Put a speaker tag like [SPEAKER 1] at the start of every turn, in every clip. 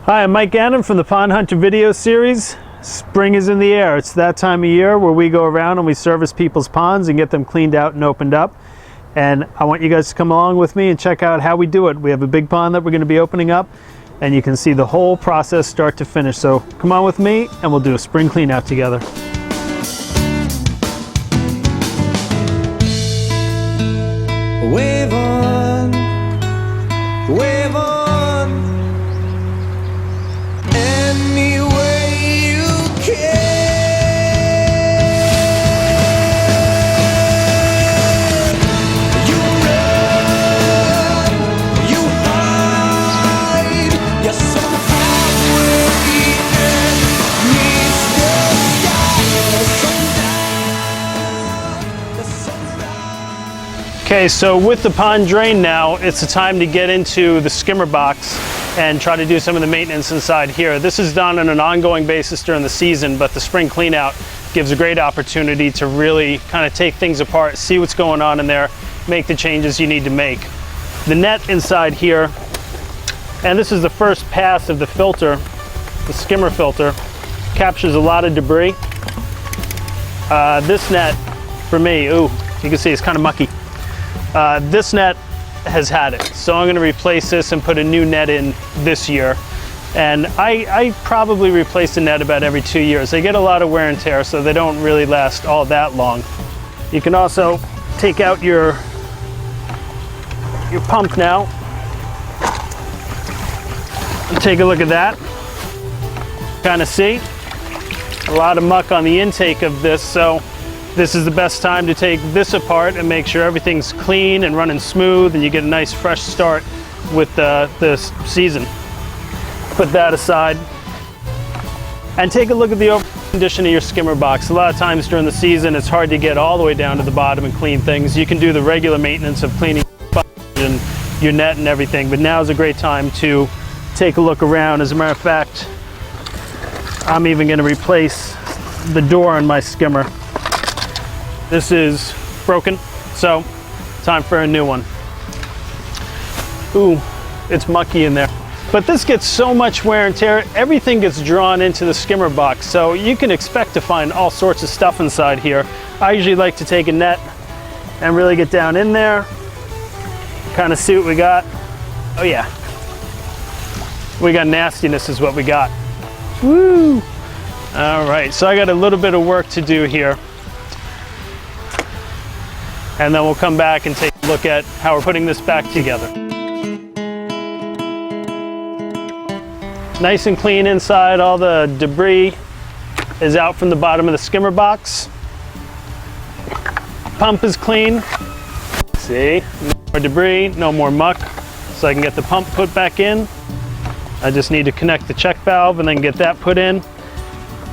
[SPEAKER 1] Hi, I'm Mike Gannon from the Pond Hunter video series. Spring is in the air. It's that time of year where we go around and we service people's ponds and get them cleaned out and opened up. And I want you guys to come along with me and check out how we do it. We have a big pond that we're going to be opening up, and you can see the whole process start to finish. So come on with me and we'll do a spring clean out together.
[SPEAKER 2] Wave on, wave on. Any way you can. You run, you hide. You're so far where the end meets the sky. The sunrise.
[SPEAKER 1] Okay, so with the pond drain now, it's the time to get into the skimmer box and try to do some of the maintenance inside here. This is done on an ongoing basis during the season, but the spring clean out gives a great opportunity to really kind of take things apart, see what's going on in there, make the changes you need to make. The net inside here, and this is the first pass of the filter, the skimmer filter, captures a lot of debris. This net, for me, ooh, you can see it's kind of mucky. This net has had it, so I'm going to replace this and put a new net in this year. And I probably replace the net about every 2 years. They get a lot of wear and tear, so they don't really last all that long. You can also take out your pump now and take a look at that. Kind of see a lot of muck on the intake of this, so this is the best time to take this apart and make sure everything's clean and running smooth, and you get a nice fresh start with this season. Put that aside and take a look at the overall condition of your skimmer box. A lot of times during the season it's hard to get all the way down to the bottom and clean things. You can do the regular maintenance of cleaning and your net and everything, but now is a great time to take a look around. As a matter of fact, I'm even going to replace the door on my skimmer. This is broken, so time for a new one. Ooh, it's mucky in there. But this gets so much wear and tear, everything gets drawn into the skimmer box, so you can expect to find all sorts of stuff inside here. I usually like to take a net and really get down in there, kind of see what we got. Oh yeah, we got nastiness is what we got. Woo! All right, so I got a little bit of work to do here. And then we'll come back and take a look at how we're putting this back together. Nice and clean inside. All the debris is out from the bottom of the skimmer box. Pump is clean. See, no more debris, no more muck. So I can get the pump put back in. I just need to connect the check valve and then get that put in.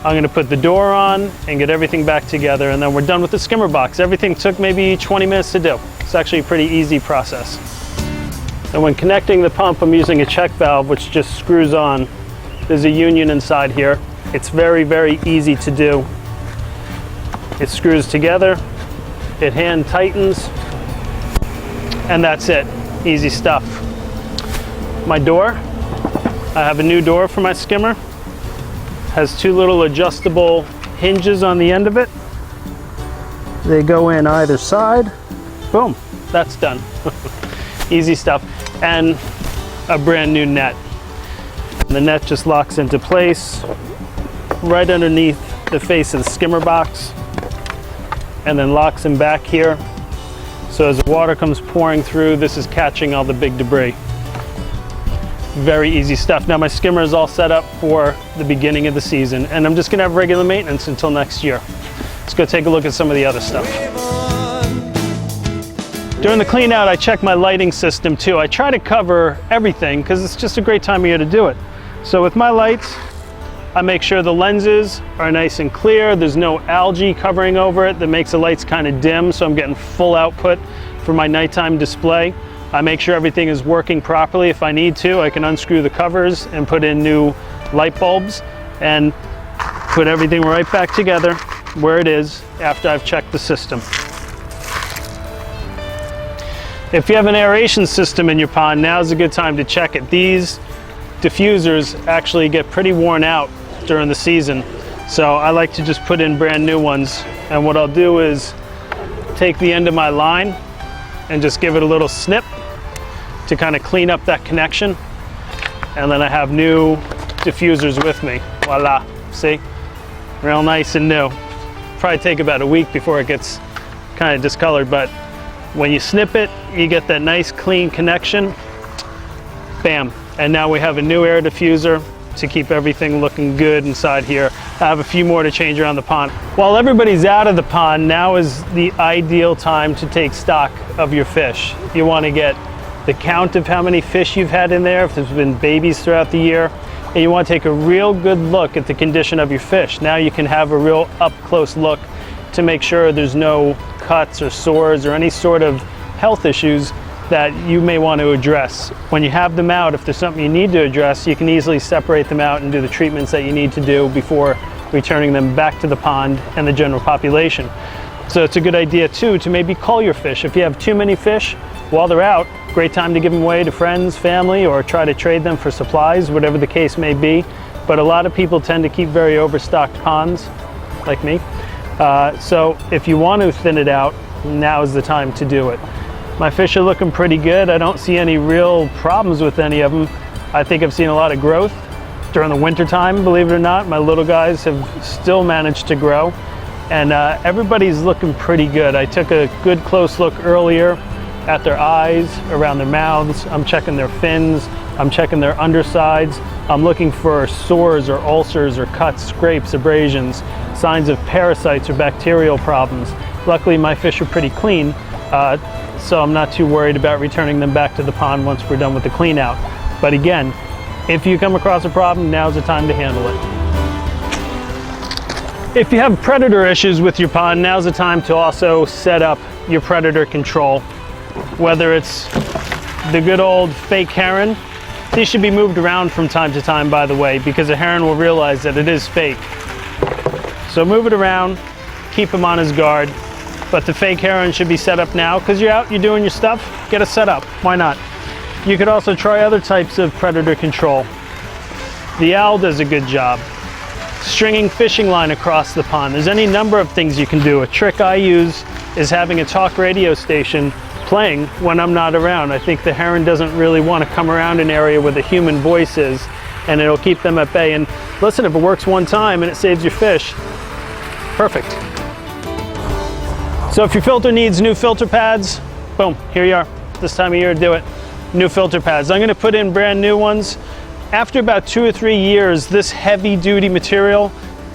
[SPEAKER 1] I'm going to put the door on and get everything back together, and then we're done with the skimmer box. Everything took maybe 20 minutes to do. It's actually a pretty easy process. And when connecting the pump, I'm using a check valve which just screws on. There's a union inside here. It's very, very easy to do. It screws together, it hand tightens, and that's it. Easy stuff. My door, I have a new door for my skimmer. Has two little adjustable hinges on the end of it. They go in either side. Boom, that's done. Easy stuff. And a brand new net. The net just locks into place right underneath the face of the skimmer box, and then locks in back here. So as the water comes pouring through, this is catching all the big debris. Very easy stuff. Now my skimmer is all set up for the beginning of the season, and I'm just gonna have regular maintenance until next year. Let's go take a look at some of the other stuff. During the clean out, I check my lighting system too. I try to cover everything because it's just a great time of year to do it. So with my lights, I make sure the lenses are nice and clear. There's no algae covering over it that makes the lights kind of dim, so I'm getting full output for my nighttime display. I make sure everything is working properly. If I need to, I can unscrew the covers and put in new light bulbs and put everything right back together where it is after I've checked the system. If you have an aeration system in your pond, now's a good time to check it. These diffusers actually get pretty worn out during the season. So I like to just put in brand new ones. And what I'll do is take the end of my line and just give it a little snip to kind of clean up that connection. And then I have new diffusers with me. Voila, see? Real nice and new. Probably take about a week before it gets kind of discolored, but when you snip it, you get that nice clean connection. Bam. And now we have a new air diffuser to keep everything looking good inside here. I have a few more to change around the pond. While everybody's out of the pond, now is the ideal time to take stock of your fish. You want to get the count of how many fish you've had in there, if there's been babies throughout the year, and you want to take a real good look at the condition of your fish. Now you can have a real up-close look to make sure there's no cuts or sores or any sort of health issues that you may want to address. When you have them out, if there's something you need to address, you can easily separate them out and do the treatments that you need to do before returning them back to the pond and the general population. So it's a good idea too to maybe cull your fish. If you have too many fish while they're out, great time to give them away to friends, family, or try to trade them for supplies, whatever the case may be. But a lot of people tend to keep very overstocked ponds, like me. So if you want to thin it out, now is the time to do it. My fish are looking pretty good. I don't see any real problems with any of them. I think I've seen a lot of growth during the winter time, believe it or not. My little guys have still managed to grow, and everybody's looking pretty good. I took a good close look earlier at their eyes, around their mouths. I'm checking their fins. I'm checking their undersides. I'm looking for sores or ulcers or cuts, scrapes, abrasions, signs of parasites or bacterial problems. Luckily, my fish are pretty clean, so I'm not too worried about returning them back to the pond once we're done with the clean out. But again, if you come across a problem, now's the time to handle it. If you have predator issues with your pond, now's the time to also set up your predator control. Whether it's the good old fake heron, these should be moved around from time to time, by the way, because a heron will realize that it is fake. So move it around, keep him on his guard. But the fake heron should be set up now because you're out, you're doing your stuff, get it set up. Why not? You could also try other types of predator control. The owl does a good job. Stringing fishing line across the pond. There's any number of things you can do. A trick I use is having a talk radio station playing when I'm not around. I think the heron doesn't really want to come around an area where the human voice is, and it'll keep them at bay. And listen, if it works one time and it saves your fish, perfect. So if your filter needs new filter pads, boom, here you are. This time of year to do it. New filter pads. I'm going to put in brand new ones. After about 2 or 3 years, this heavy duty material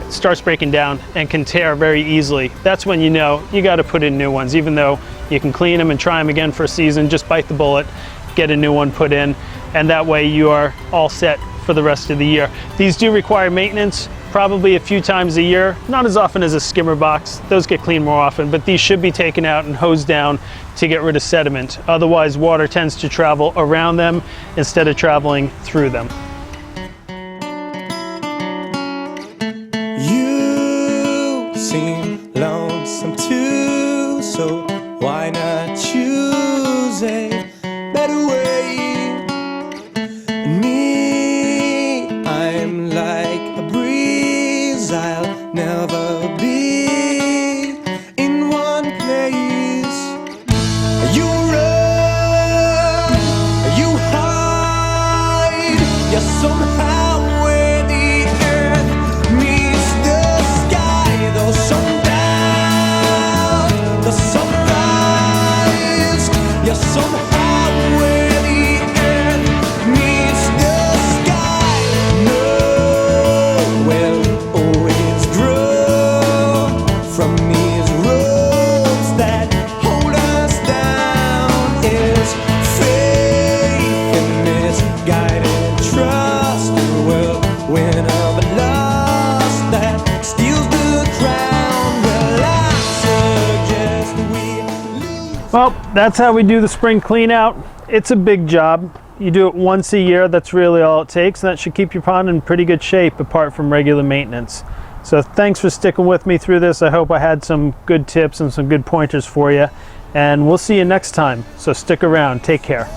[SPEAKER 1] starts breaking down and can tear very easily. That's when you know you got to put in new ones. Even though you can clean them and try them again for a season, just bite the bullet, get a new one put in, and that way you are all set for the rest of the year. These do require maintenance, probably a few times a year, not as often as a skimmer box. Those get cleaned more often, but these should be taken out and hosed down to get rid of sediment. Otherwise, water tends to travel around them instead of traveling through them.
[SPEAKER 2] You seem lonesome too, so why not choose a better way? Me, I'm like a breeze, I'll never be in one place. You run, you hide, you're somehow where the earth meets the sky. Though sundown, the sunrise, you're somehow where the earth meets the sky. No, will always grow from these roads that hold us down. Is faith in misguided trust, the whirlwind of loss that steals the crown. Well, I suggest we lose.
[SPEAKER 1] Well, that's how we do the spring clean out. It's a big job. You do it once a year, that's really all it takes, and that should keep your pond in pretty good shape apart from regular maintenance. So thanks for sticking with me through this. I hope I had some good tips and some good pointers for you, and we'll see you next time. So stick around. Take care.